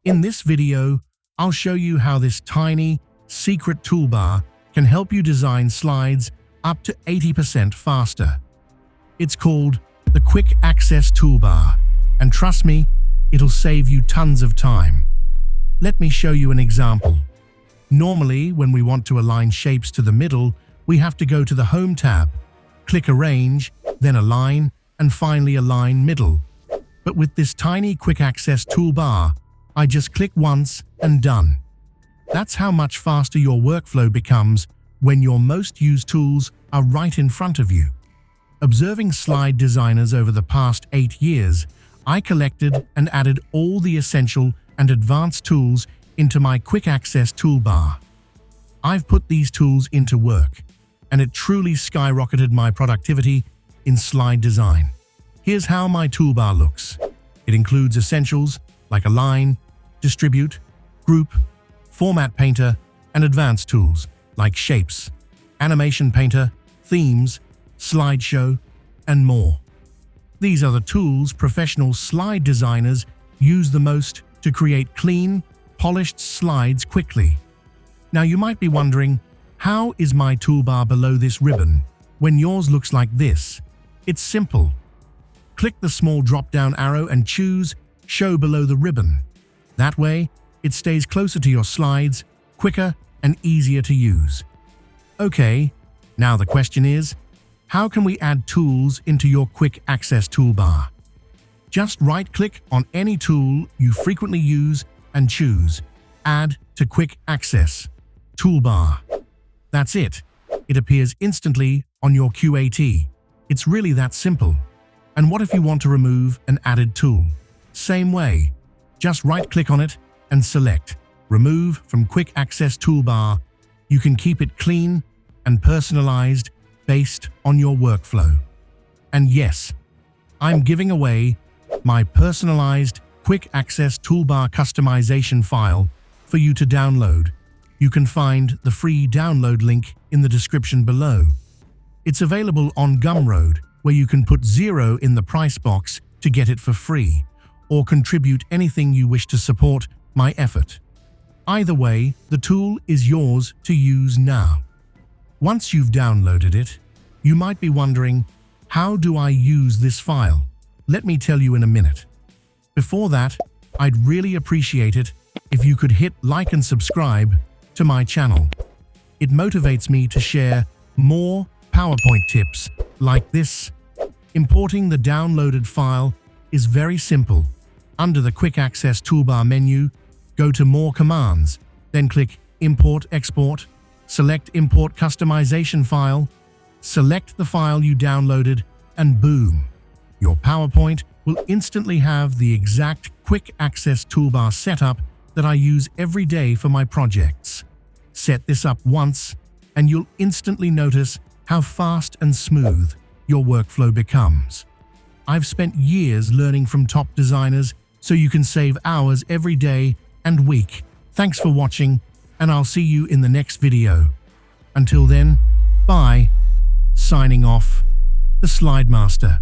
In this video, I'll show you how this tiny, secret toolbar can help you design slides up to 80% faster. It's called the Quick Access Toolbar, and trust me, it'll save you tons of time. Let me show you an example. Normally, when we want to align shapes to the middle, we have to go to the Home tab, click Arrange, then Align, and finally Align Middle. But with this tiny Quick Access Toolbar, I just click once and done. That's how much faster your workflow becomes when your most used tools are right in front of you. Observing slide designers over the past 8 years, I collected and added all the essential and advanced tools into my Quick Access Toolbar. I've put these tools into work, and it truly skyrocketed my productivity in slide design. Here's how my toolbar looks. It includes essentials like Align, Distribute, Group, Format Painter, and advanced tools like Shapes, Animation Painter, Themes, Slideshow, and more. These are the tools professional slide designers use the most to create clean, polished slides quickly. Now you might be wondering, how is my toolbar below this ribbon when yours looks like this? It's simple. Click the small drop-down arrow and choose Show Below the Ribbon. That way, it stays closer to your slides, quicker and easier to use. Okay, now the question is, how can we add tools into your Quick Access Toolbar? Just right-click on any tool you frequently use and choose Add to Quick Access Toolbar. That's it. It appears instantly on your QAT. It's really that simple. And what if you want to remove an added tool? Same way. Just right-click on it and select Remove from Quick Access Toolbar. You can keep it clean and personalized based on your workflow. And yes, I'm giving away my personalized Quick Access Toolbar customization file for you to download. You can find the free download link in the description below. It's available on Gumroad, where you can put 0 in the price box to get it for free, or contribute anything you wish to support my effort. Either way, the tool is yours to use now. Once you've downloaded it, you might be wondering, how do I use this file? Let me tell you in a minute. Before that, I'd really appreciate it if you could hit like and subscribe to my channel. It motivates me to share more PowerPoint tips like this. Importing the downloaded file is very simple. Under the Quick Access Toolbar menu, go to More Commands, then click Import Export, select Import Customization File, select the file you downloaded, and boom! Your PowerPoint will instantly have the exact Quick Access Toolbar setup that I use every day for my projects. Set this up once, and you'll instantly notice how fast and smooth your workflow becomes. I've spent years learning from top designers, so you can save hours every day and week. Thanks for watching, and I'll see you in the next video. Until then, bye. Signing off, the Slide Master.